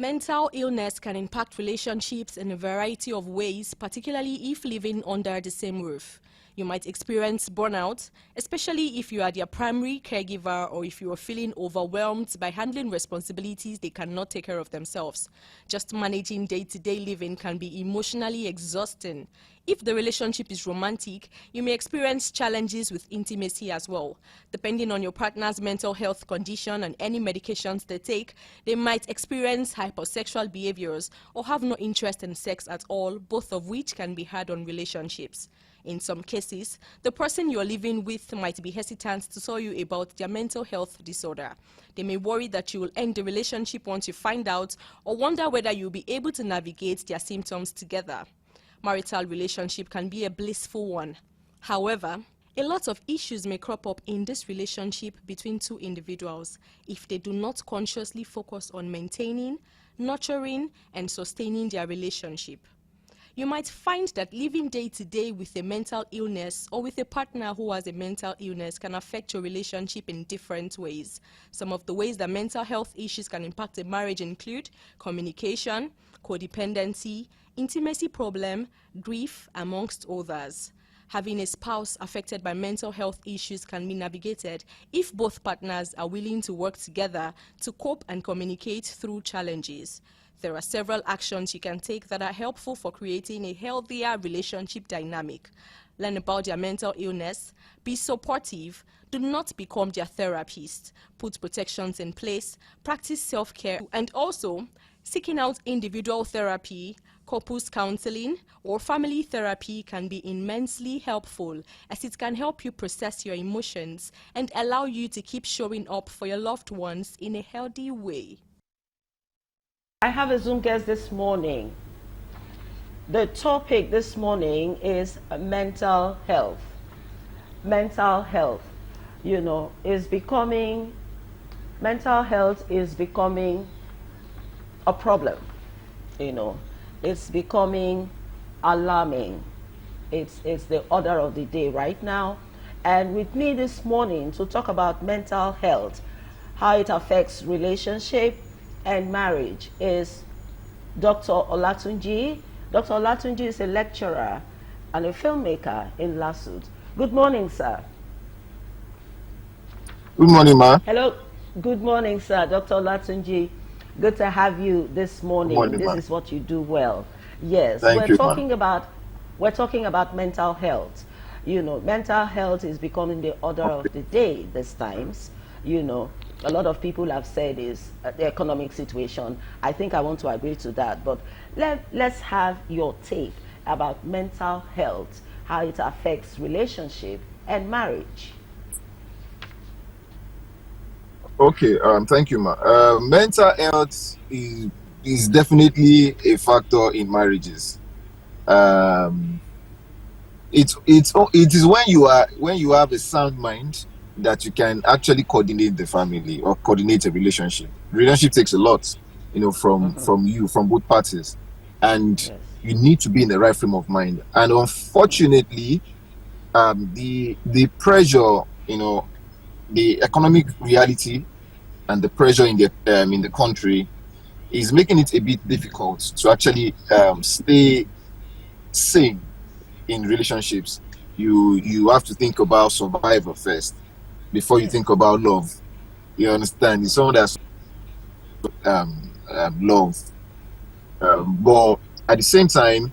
Mental illness can impact relationships in a variety of ways, particularly if living under the same roof. You might experience burnout, especially if you are their primary caregiver or if you are feeling overwhelmed by handling responsibilities they cannot take care of themselves. Just managing day-to-day living can be emotionally exhausting. If the relationship is romantic, you may experience challenges with intimacy as well. Depending on your partner's mental health condition and any medications they take, they might experience hypersexual behaviors or have no interest in sex at all, both of which can be hard on relationships. In some cases, the person you're living with might be hesitant to tell you about their mental health disorder. They may worry that you will end the relationship once you find out, or wonder whether you'll be able to navigate their symptoms together. Marital relationship can be a blissful one. However, a lot of issues may crop up in this relationship between two individuals if they do not consciously focus on maintaining, nurturing, and sustaining their relationship. You might find that living day to day with a mental illness or with a partner who has a mental illness can affect your relationship in different ways. Some of the ways that mental health issues can impact a marriage include communication, codependency, intimacy problem, grief, amongst others. Having a spouse affected by mental health issues can be navigated if both partners are willing to work together to cope and communicate through challenges. There are several actions you can take that are helpful for creating a healthier relationship dynamic. Learn about their mental illness, be supportive, do not become their therapist, put protections in place, practice self-care, and also seeking out individual therapy, couples counseling, or family therapy can be immensely helpful as it can help you process your emotions and allow you to keep showing up for your loved ones in a healthy way. I have a Zoom guest this morning. The topic this morning is mental health. Mental health, mental health is becoming a problem. It's becoming alarming. It's the order of the day right now. And with me this morning to talk about mental health, how it affects relationship and marriage, is Dr. Olatunji. Dr. Olatunji is a lecturer and a filmmaker in Lasut. Good morning, sir. Good morning, ma. Hello. Good morning, sir. Dr. Olatunji. Good to have you this morning. Good morning, this is what you do well. Yes, Thank you, we're talking about mental health. Mental health is becoming the order of the day these times. A lot of people have said is the economic situation. I think I want to agree to that, but let's have your take about mental health, how it affects relationship and marriage. Okay, thank you, ma. Mental health is definitely a factor in marriages. It is when you have a sound mind that you can actually coordinate the family or coordinate a relationship. Relationship takes a lot, from both parties, and Yes. you need to be in the right frame of mind. And unfortunately, the pressure, the economic reality and the pressure in the country is making it a bit difficult to actually stay sane in relationships. You have to think about survival first before you think about love. You understand? It's someone that's love, but at the same time,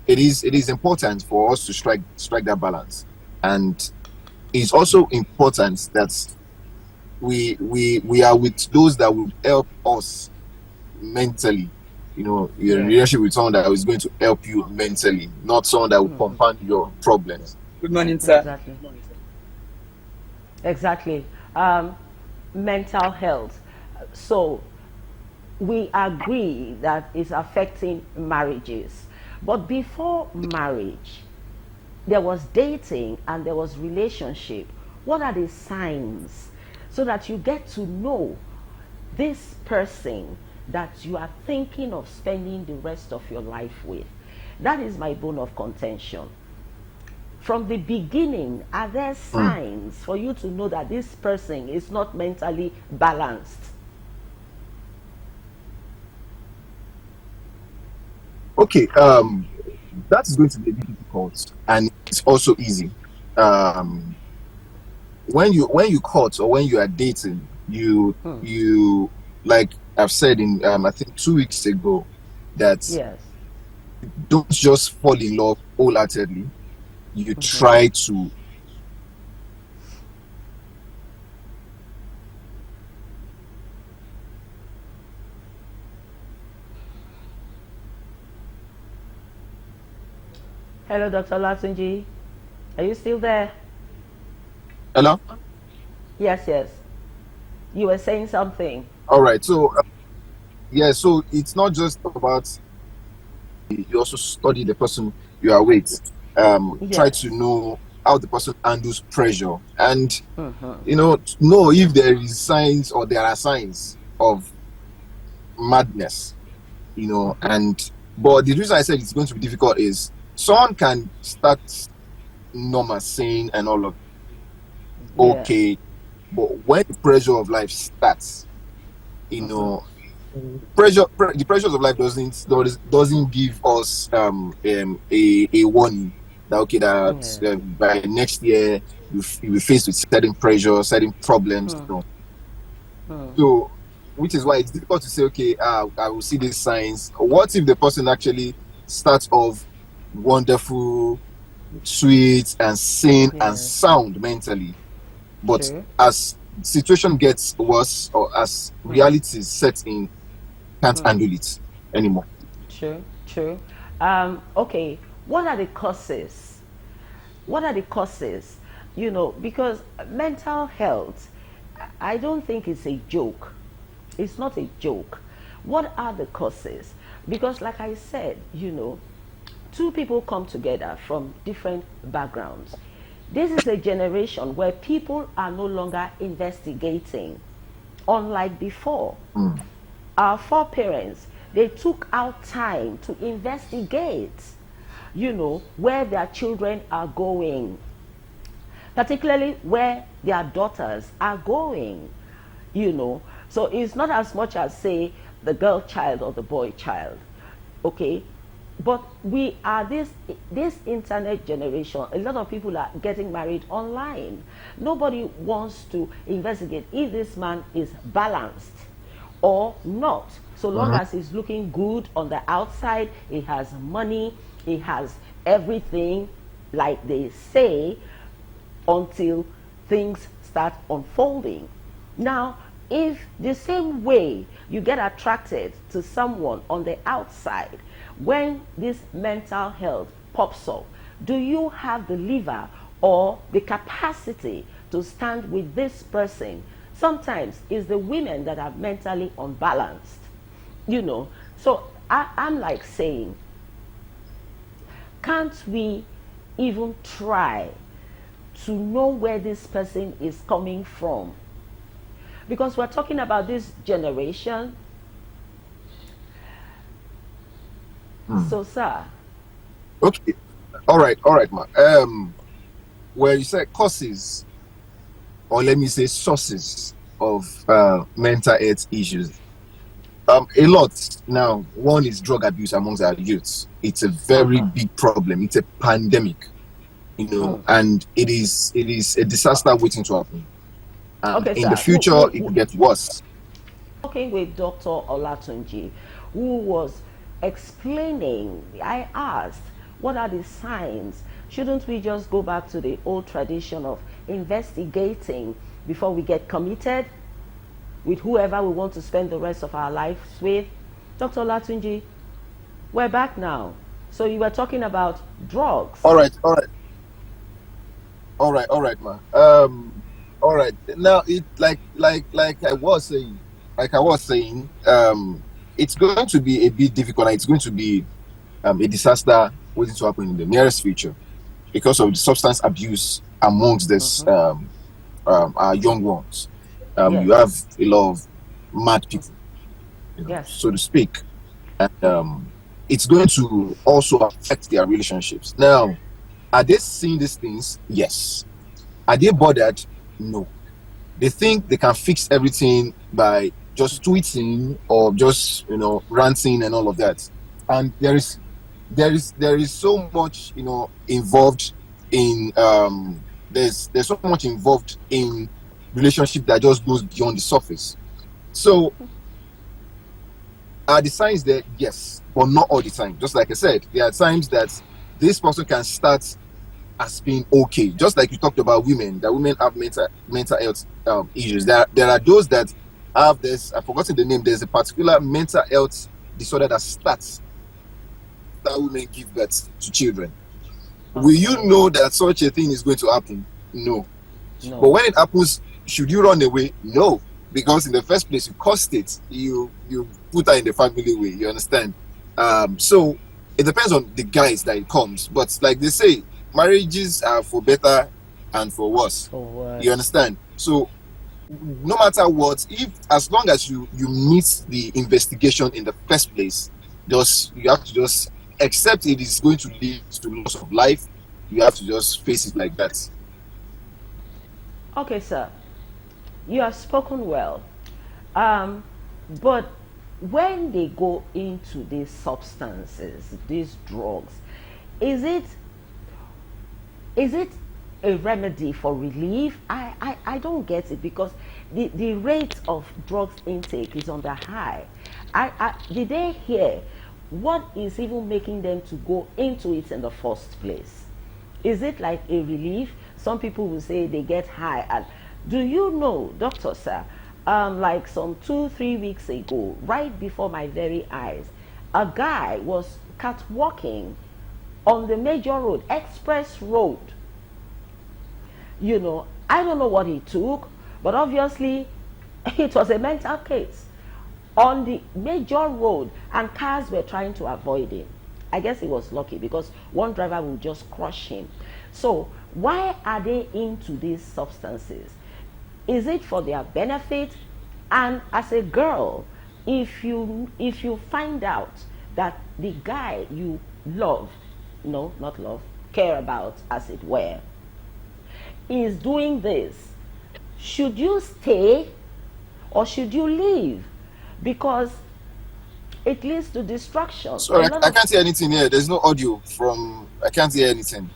it is important for us to strike that balance, and it's also important that we are with those that will help us mentally. You're in a relationship with someone that is going to help you mentally, not someone that will compound your problems. Good morning, sir. Exactly. Mental health. So we agree that it's affecting marriages. But before marriage, there was dating and there was relationship. What are the signs so that you get to know this person that you are thinking of spending the rest of your life with? That is my bone of contention. From the beginning, are there signs for you to know that this person is not mentally balanced? Okay, that is going to be a bit difficult, and it's also easy. Um, when you court or when you are dating, you like I've said in I think 2 weeks ago that Yes. don't just fall in love wholeheartedly. You try to. Hello, Dr. Olatunji. Are you still there? Hello. Yes, yes. You were saying something. All right. So yeah. So it's not just about you also study the person you are with. Try Yes. to know how the person handles pressure, and know if there is signs or there are signs of madness. And but the reason I said it's going to be difficult is someone can start normal saying and all of Yeah. okay, but when the pressure of life starts, you know the pressures of life doesn't give us a warning that okay that Yeah. by next year you'll be faced with certain pressure, certain problems. So which is why it's difficult to say okay, I will see these signs. What if the person actually starts off wonderful, sweet and sane and Yes. sound mentally, but True. as situation gets worse or as reality sets in, can't handle it anymore. True. True. Okay. What are the causes? What are the causes? Because mental health, I don't think it's a joke. It's not a joke. What are the causes? Because, like I said, two people come together from different backgrounds. This is a generation where people are no longer investigating, unlike before. Mm. Our foreparents, they took out time to investigate, where their children are going, particularly where their daughters are going, So it's not as much as, say, the girl child or the boy child, okay? But we are this internet generation. A lot of people are getting married online. Nobody wants to investigate if this man is balanced or not. So long Mhm. as he's looking good on the outside, he has money, he has everything, like they say, until things start unfolding. Now, if the same way you get attracted to someone on the outside, when this mental health pops up, do you have the liver or the capacity to stand with this person? Sometimes it's the women that are mentally unbalanced, So I'm like saying, can't we even try to know where this person is coming from? Because we're talking about this generation. Mm. So, sir, Okay. All right, ma. Where you said causes, or let me say sources of mental health issues. A lot now. One is drug abuse amongst our youths. It's a very big problem. It's a pandemic, and it is a disaster waiting to happen. And okay, in the sir, future, it will get worse. talking with Dr. Olatunji, who was explaining, I asked, what are the signs? Shouldn't we just go back to the old tradition of investigating before we get committed with whoever we want to spend the rest of our lives with? Dr. Olatunji, we're back now. So you were talking about drugs. All right, all right, all right, ma. All right. Now, it like I was saying, it's going to be a bit difficult. It's going to be a disaster waiting to happen in the nearest future because of the substance abuse amongst this our young ones. You Yes, have a lot of mad people, yes. so to speak, and it's going to also affect their relationships. Now, are they seeing these things? Yes. Are they bothered? No. They think they can fix everything by just tweeting or just ranting and all of that. And there is there is so much, involved in there's so much involved in relationship that just goes beyond the surface. So are the signs there? Yes, but not all the time. Just like I said, there are times that this person can start as being okay. Just like you talked about women, that women have mental health issues. There are those that have this. I've forgotten the name. There's a particular mental health disorder that starts that women give birth to children. Will you Okay. know that such a thing is going to happen? No. But No. when it happens, should you run away? No, because in the first place you caused it. You put her in the family way. You understand? So it depends on the guys that it comes. But like they say, marriages are for better and for worse. For You worse. understand? So no matter what, if as long as you meet the investigation in the first place, just you have to just accept it is going to lead to loss of life. You have to just face it like that. Okay, sir. You have spoken well. Um, but when they go into these substances, these drugs, is it is it a remedy for relief? I don't get it, because the rate of drugs intake is on the high. Did they hear what is even making them to go into it in the first place? Is it like a relief? Some people will say they get high. And do you know, Doctor Sir, like some 2 3 weeks ago, right before my very eyes, a guy was catwalking on the major road, express road. I don't know what he took, but obviously it was a mental case on the major road, and cars were trying to avoid him. I guess he was lucky, because one driver will just crush him. So why are they into these substances? Is it for their benefit? And as a girl, if you find out that the guy you love, no, not love, care about, as it were, is doing this, should you stay or should you leave? Because it leads to destruction. A Sorry, lot I of, can't hear anything here. There's no audio from. I can't hear anything.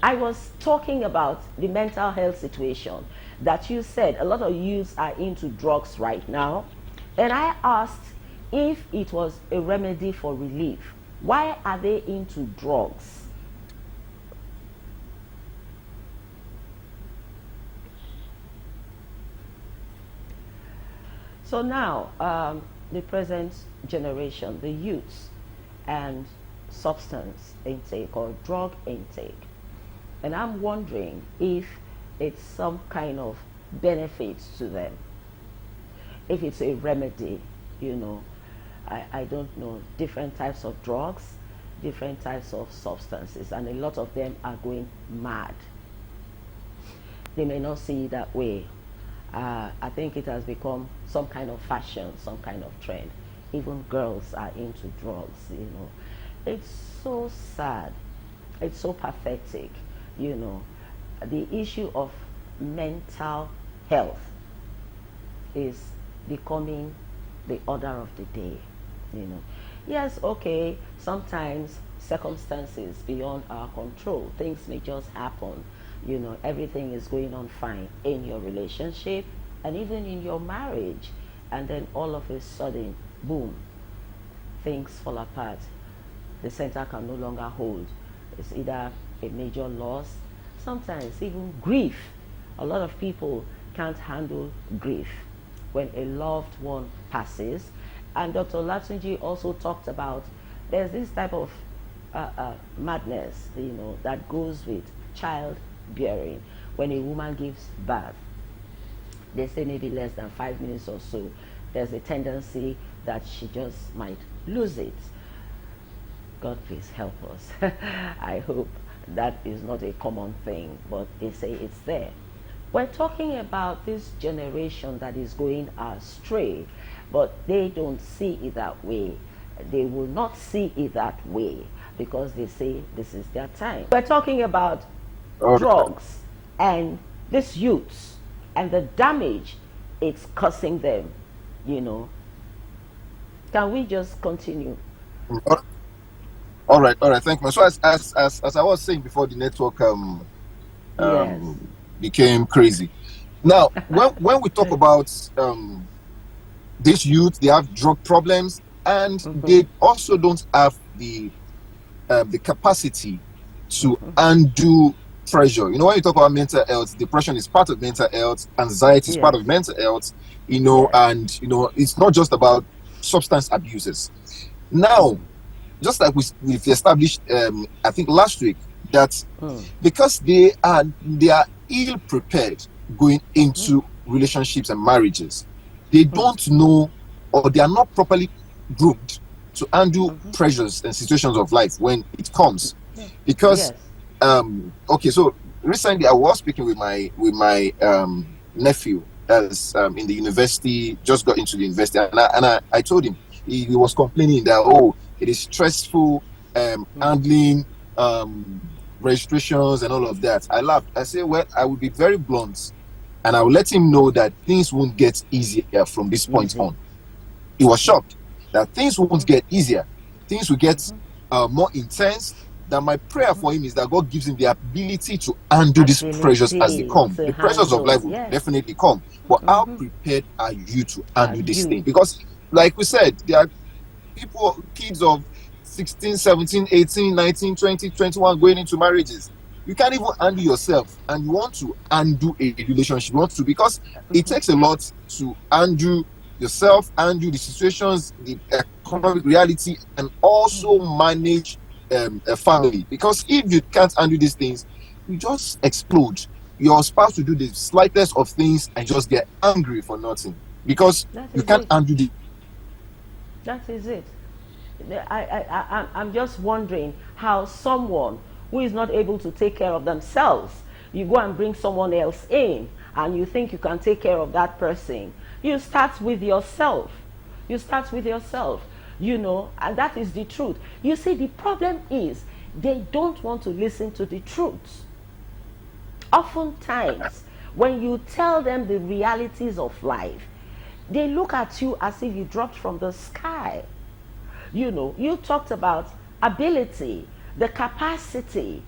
I was talking about the mental health situation, that you said a lot of youths are into drugs right now. And I asked if it was a remedy for relief. Why are they into drugs? So now, the present generation, the youths, and substance intake or drug intake. And I'm wondering if it's some kind of benefit to them, if it's a remedy, you know. I don't know, different types of drugs, different types of substances, and a lot of them are going mad. They may not see it that way. I think it has become some kind of fashion, some kind of trend. Even girls are into drugs, you know. It's so sad. It's so pathetic, you know. The issue of mental health is becoming the order of the day, you know. Yes, okay, sometimes circumstances beyond our control, things may just happen, you know. Everything is going on fine in your relationship and even in your marriage, and then all of a sudden, boom, things fall apart. The center can no longer hold. It's either a major loss, sometimes even grief. A lot of people can't handle grief when a loved one passes. And Dr. Olatunji also talked about there's this type of madness, you know, that goes with childbearing. When a woman gives birth, they say maybe less than 5 minutes or so, there's a tendency that she just might lose it. God please help us. I hope that is not a common thing, but they say it's there. We're talking about this generation that is going astray, but they don't see it that way. They will not see it that way because they say this is their time. We're talking about All right. drugs and these youths and the damage it's causing them, you know. Can we just continue? All right. Thank you. So as I was saying before, the network Yes. um became crazy. Now, when we talk about these youth, they have drug problems, and they also don't have the capacity to undo pressure. When you talk about mental health, depression is part of mental health, anxiety is part Yes. of mental health, Yes. and it's not just about substance abuses. Now, just like we've established, I think last week, that because they are ill prepared going into relationships and marriages, they don't know, or they are not properly groomed to handle pressures and situations of life when it comes. Because Yes. okay, so recently I was speaking with my nephew, as in the university, just got into the university, and I told him, he was complaining that, oh, it is stressful handling registrations and all of that. I laughed. I said, well, I will be very blunt, and I will let him know that things won't get easier from this point Easy. on. He was shocked that things won't get easier. Things will get more intense. That my prayer for him is that God gives him the ability to handle these pressures as they Ability come. to The pressures of life handle. will Yes. definitely come. But how prepared are you to Are handle this thing? you? Because, like we said, there are people, kids of 16, 17, 18, 19, 20, 21 going into marriages. You can't even handle yourself, and you want to undo a relationship. You want to, because it takes a lot to undo yourself, undo the situations, the economic reality, and also manage a family. Because if you can't undo these things, you just explode. Your spouse will do the slightest of things and just get angry for nothing, because That you is can't it. undo the. That is it. I'm just wondering how someone who is not able to take care of themselves, you go and bring someone else in and you think you can take care of that person. You start with yourself. You start with yourself, and that is the truth. You see, the problem is they don't want to listen to the truth. Oftentimes, when you tell them the realities of life, they look at you as if you dropped from the sky. You talked about ability, the capacity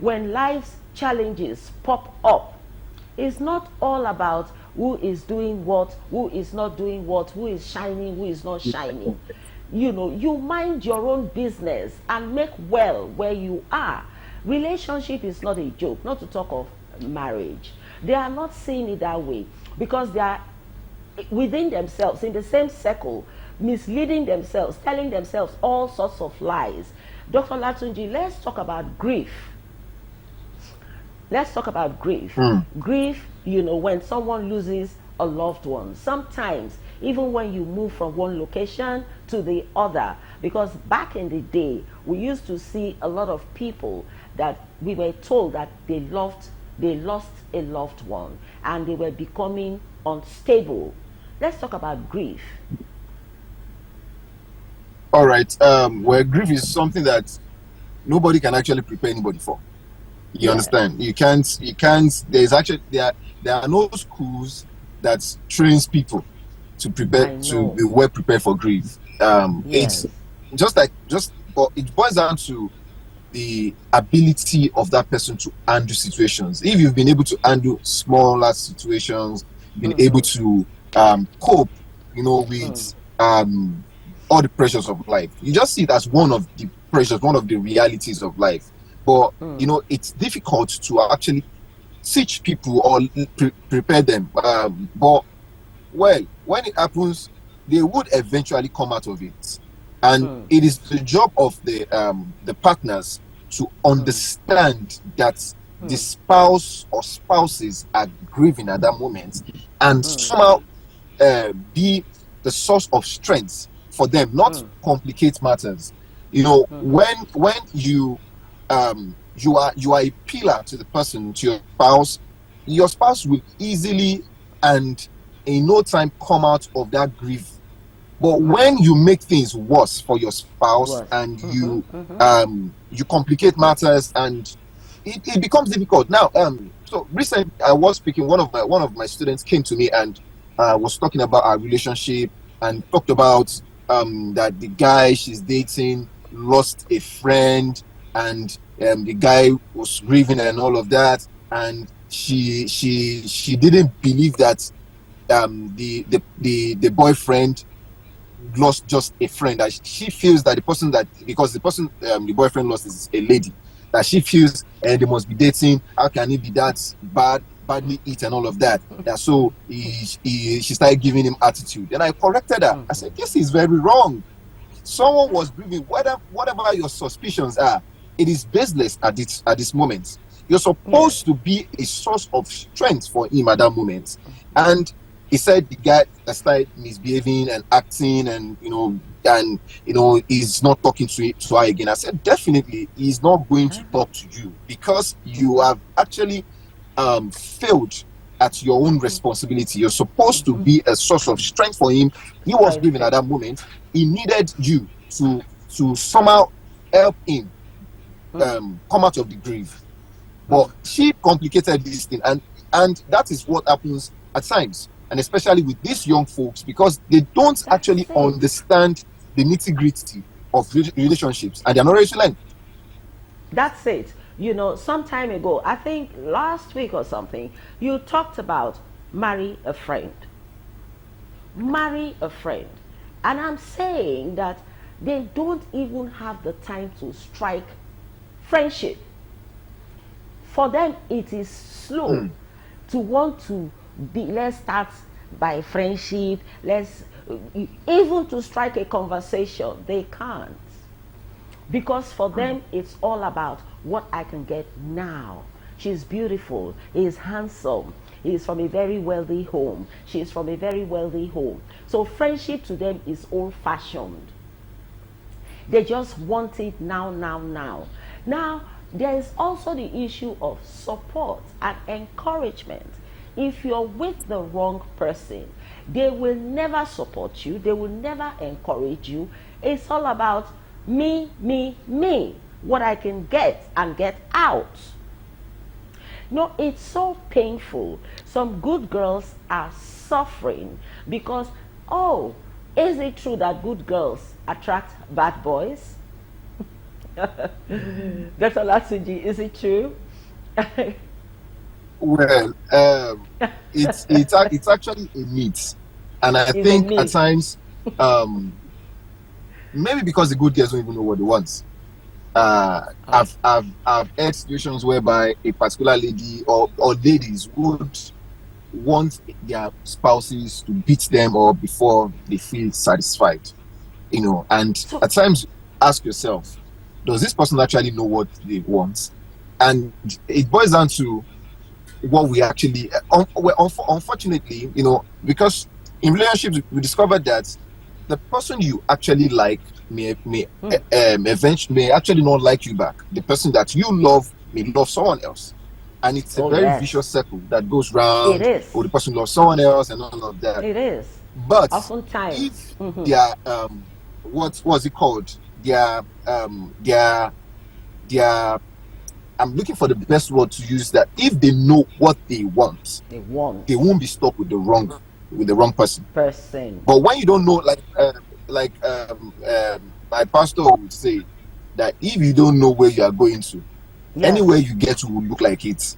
when life's challenges pop up. It's not all about who is doing what, who is not doing what, who is shining, who is not shining. You mind your own business and make well where you are. Relationship is not a joke, not to talk of marriage. They are not seeing it that way because they are within themselves, in the same circle, misleading themselves, telling themselves all sorts of lies. Dr. Olatunji, let's talk about grief. Let's talk about grief. Mm. Grief, when someone loses a loved one, sometimes even when you move from one location to the other, because back in the day, we used to see a lot of people that we were told that they lost a loved one and they were becoming unstable. Let's talk about grief. All right. Well, grief is something that nobody can actually prepare anybody for. You Yes, understand? You can't. There are no schools that trains people to prepare I to know. be well prepared for grief. It's Yes. but it boils down to the ability of that person to handle situations. If you've been able to handle smaller situations, been able to cope, with all the pressures of life, you just see it as one of the pressures, one of the realities of life. But it's difficult to actually teach people or prepare them. But well, when it happens, they would eventually come out of it, and it is the job of the partners to understand that the spouse or spouses are grieving at that moment, and somehow be the source of strength for them, not complicate matters. When you are a pillar to the person, to your spouse will easily and in no time come out of that grief. But when you make things worse for your spouse Was. and you complicate matters, and it becomes difficult. Now, so recently I was speaking, one of my students came to me and was talking about our relationship, and talked about that the guy she's dating lost a friend, and the guy was grieving and all of that, and she didn't believe that the boyfriend lost just a friend. That she feels that the person that, because the person the boyfriend lost is a lady, that she feels they must be dating. How can it be that badly eat and all of that? That so she started giving him attitude. And I corrected her. I said, this is very wrong. Someone was grieving. Whatever your suspicions are, it is baseless at this moment. You're Yes. supposed to be a source of strength for him at that moment. And he said the guy that started misbehaving and acting, and he's not talking to her again. I said, definitely he's not going to talk to you, because you have actually failed at your own responsibility. You're supposed to be a source of strength for him. He was grieving at Friendship. that moment. He needed you to somehow help him come out of the grief. But she complicated this thing, and that is what happens at times, and especially with these young folks, because they don't That's actually it. understand the nitty-gritty of relationships, and they're not ready to learn. That's it. Some time ago, I think last week or something, you talked about marry a friend. Marry a friend. And I'm saying that they don't even have the time to strike friendship. For them, it is slow to want to be, let's start by friendship, let's, even to strike a conversation, they can't. Because for them, it's all about what I can get now. She's beautiful, he's handsome, he's from a very wealthy home, she's from a very wealthy home. So friendship to them is old fashioned. They just want it now, now, now. Now, there is also the issue of support and encouragement. If you're with the wrong person, they will never support you, they will never encourage you. It's all about me, me, me, what I can get and get out. No, it's so painful. Some good girls are suffering because, oh, is it true that good girls attract bad boys? Dr. Olatunji, is it true? Well, it's actually a myth, and I Is a think at myth. times, um, maybe because the good girls don't even know what they want. I've had situations whereby a particular lady, or ladies, would want their spouses to beat them or before they feel satisfied. And So, at times ask yourself, does this person actually know what they want? And it boils down to what we actually, unfortunately, because in relationships we discovered that the person you actually like may actually not like you back. The person that you love may love someone else, and it's a oh very yes, vicious circle that goes it round. is. Or the person loves someone else and all of that. It is. But Oftentimes. if they are what was it called? They are I'm looking for the best word to use, that if they know what they want, They want they won't be stuck with the wrong person. person. But when you don't know, like my pastor would say, that if you don't know where you are going to, Yes. anywhere you get to will look like it.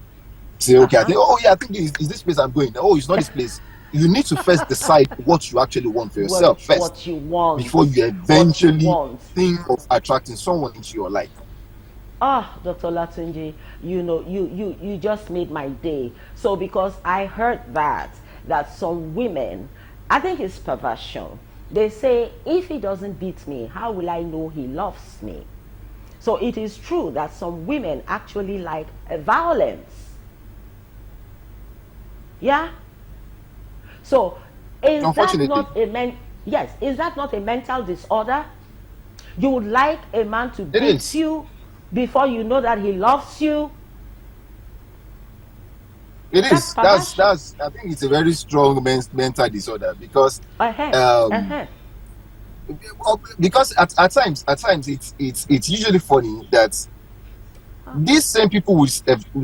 Say, okay, I think, oh yeah, I think is this place I'm going. Oh, it's not this place. You need to first decide what you actually want for yourself first, What you want. before you What you eventually want. think of attracting someone into your life. Ah, Dr. Latunji, you just made my day. So because I heard that some women, I think it's perversion. They say, if he doesn't beat me, how will I know he loves me? So it is true that some women actually like violence. Yeah? So is that Unfortunately, not yes, is that not a mental disorder? You would like a man to it beat is. you before you know that he loves you? It That's is. perversion. I think it's a very strong mental disorder, because Uh-huh. um Uh-huh. because at times it's usually funny that these same people will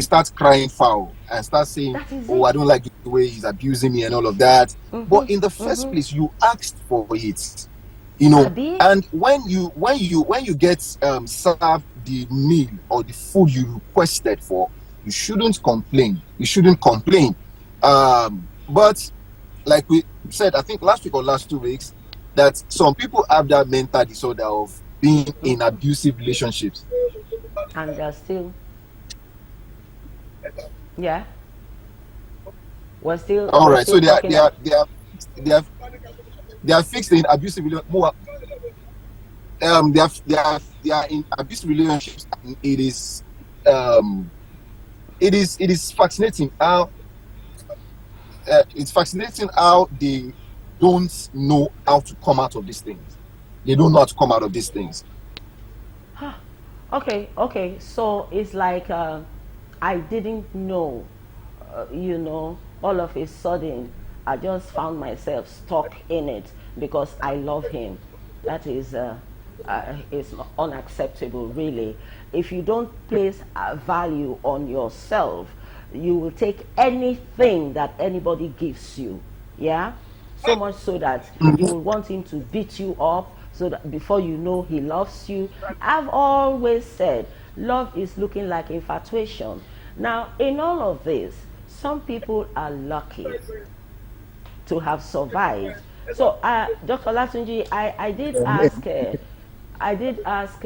start crying foul and start saying, That is oh, it. I don't like the way he's abusing me and all of that. But in the first place, you asked for it. you know. Abi? And when you get served the meal or the food you requested for, you shouldn't complain. You shouldn't complain. But like we said, I think last week or last 2 weeks, that some people have that mental disorder of being in abusive relationships. And they're still, yeah, All we're right, still so talking about, they are they are fixed in abusive they are in abusive relationships, and um it is fascinating how they don't know how to come out of these things. They don't know how to come out of these things. okay, so it's like, I didn't know, all of a sudden I just found myself stuck in it because I love him. That is unacceptable, really. If you don't place a value on yourself, you will take anything that anybody gives you. Yeah, so much so that you will want him to beat you up, so that before you know, he loves you. I've always said love is looking like infatuation. Now, in all of this, some people are lucky to have survived. So, Dr. Latunji, I did ask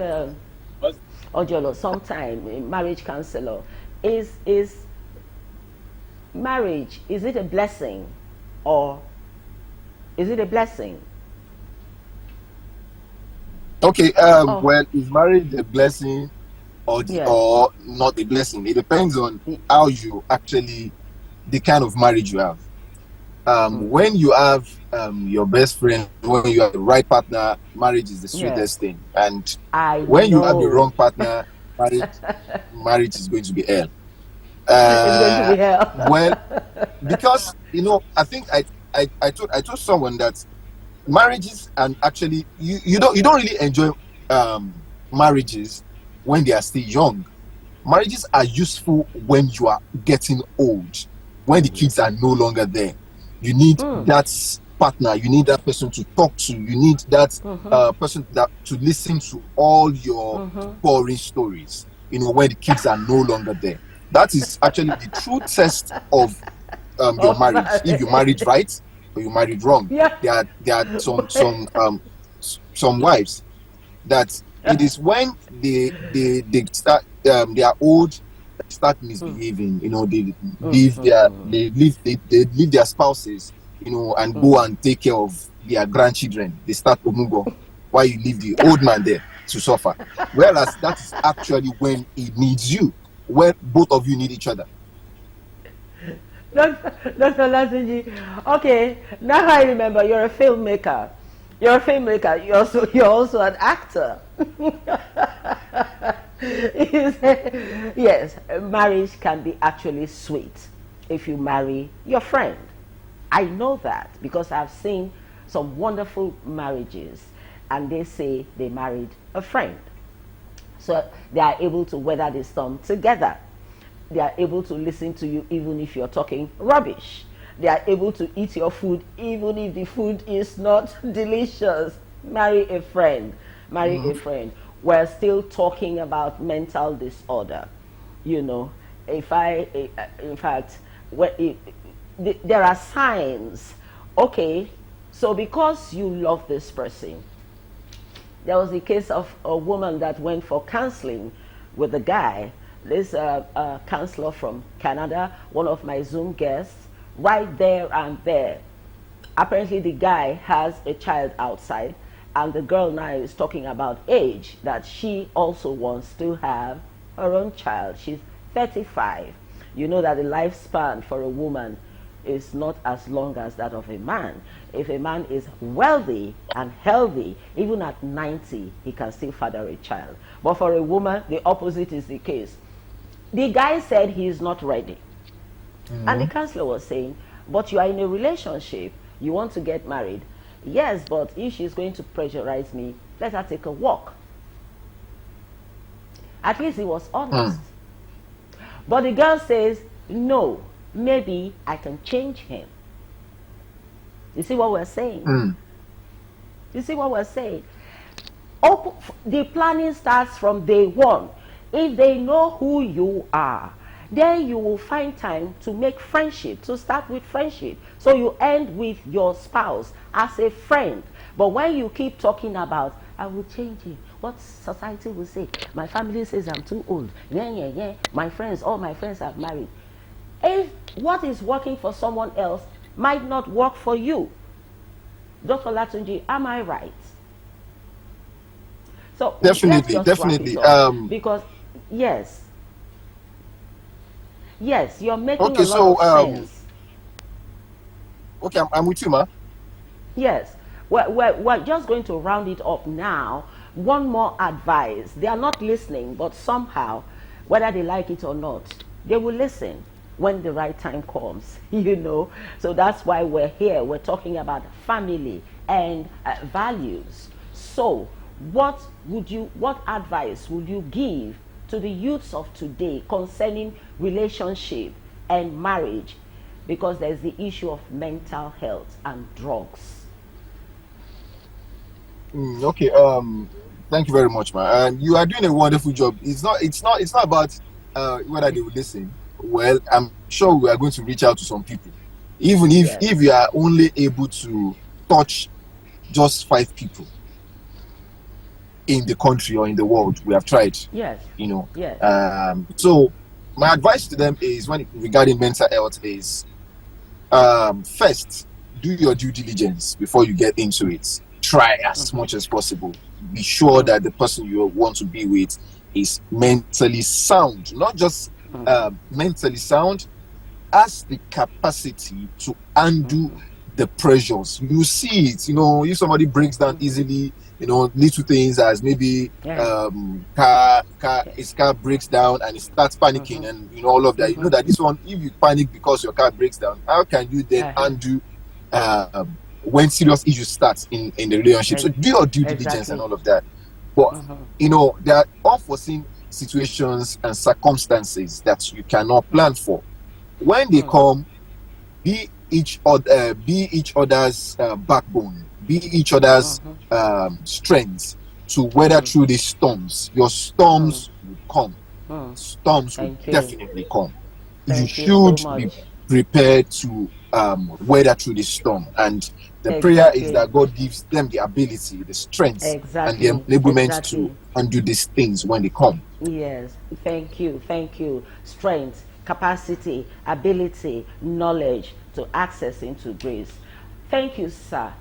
Ojolo sometime, a marriage counselor, is marriage, is it a blessing, or is it a blessing? Okay, Oh, well, is marriage a blessing yes. or not a blessing? It depends on how you actually the kind of marriage you have. When you have your best friend, when you have the right partner, marriage is the Yeah, sweetest thing. And I when you have the know. wrong partner, marriage is going to be hell. It's going to Uh, be hell. well, because I think I told someone that marriages, and actually you don't really enjoy marriages when they are still young. Marriages are useful when you are getting old, when the kids are no longer there. You need that partner, you need that person to talk to, you need that person that to listen to all your boring stories, when the kids are no longer there. That is actually the true test of your Of marriage. If you married marriage. right or you married wrong. Yeah. There are But, some wives that it is when they start they are old, they start misbehaving. They leave their spouses, and go and take care of their grandchildren. They start omugo while you leave the old man there to suffer. Whereas that is actually when he needs you, where both of you need each other. Dr. Latunji, okay, now I remember you're a filmmaker. You're a filmmaker. You're also an actor. Yes, marriage can be actually sweet if you marry your friend. I know that because I've seen some wonderful marriages, and they say they married a friend. So they are able to weather the storm together. They are able to listen to you even if you're talking rubbish. They are able to eat your food even if the food is not delicious. Marry a friend. Marry a friend. We're still talking about mental disorder. You know, if I, in fact, there are signs. Okay, so because you love this person, there was a case of a woman that went for counseling with a guy. This counselor from Canada, one of my Zoom guests, right there and there. Apparently, the guy has a child outside, and the girl now is talking about age, that she also wants to have her own child. She's 35. You know that the lifespan for a woman is not as long as that of a man. If a man is wealthy and healthy, even at 90, he can still father a child. But for a woman, the opposite is the case. The guy said he is not ready. And the counselor was saying, but you are in a relationship, you want to get married. Yes, but if she's going to pressurize me, let her take a walk. At least he was honest. But the girl says, no, maybe I can change him. You see what we're saying? You see what we're saying? The planning starts from day one. If they know who you are, then you will find time to make friendship, to start with friendship. So you end with your spouse as a friend. But when you keep talking about, I will change it, what society will say, my family says I'm too old, yeah, my friends, all my friends are married. If what is working for someone else might not work for you, Dr. Olatunji, am I right? So let's Definitely, just wrap it definitely. up because, yes, yes, you're making a Okay, lot so of sense. okay, I'm with you, ma. Yes, we're just going to round it up now. One more advice. They are not listening, but somehow, whether they like it or not, they will listen when the right time comes, you know. So that's why we're here. We're talking about family and values. So, what advice would you give to the youths of today concerning relationship and marriage? Because there's the issue of mental health and drugs. Okay. Thank you very much, man. And you are doing a wonderful job. It's not about whether they will listen. Well, I'm sure we are going to reach out to some people, even Yes, if you are only able to touch just 5 people in the country or in the world. We have tried, yes, you know. yes. So my advice to them is, when regarding mental health, is first, do your due diligence before you get into it. Try as much as possible. Be sure that the person you want to be with is mentally sound, not just mentally sound, has the capacity to undo the pressures. You see it, if somebody breaks down easily, little things as maybe Yeah. his car breaks down and he starts panicking, and all of that. You know that this one, if you panic because your car breaks down, how can you then Uh-huh. undo when serious issues start in the relationship? So Ex- do your due diligence and exactly. all of that. But there are unforeseen situations and circumstances that you cannot plan for. When they come, be each other's backbone, be each other's strength to weather through these storms. Your storms will come. Storms will Thank you. definitely come. You Thank you so should be much. prepared to weather through this storm. And the prayer is Exactly. that God gives them the ability, the strength, and the Exactly. enablement to Exactly. undo these things when they come. Yes, thank you, thank you. Strength, capacity, ability, knowledge to access into grace. Thank you, sir.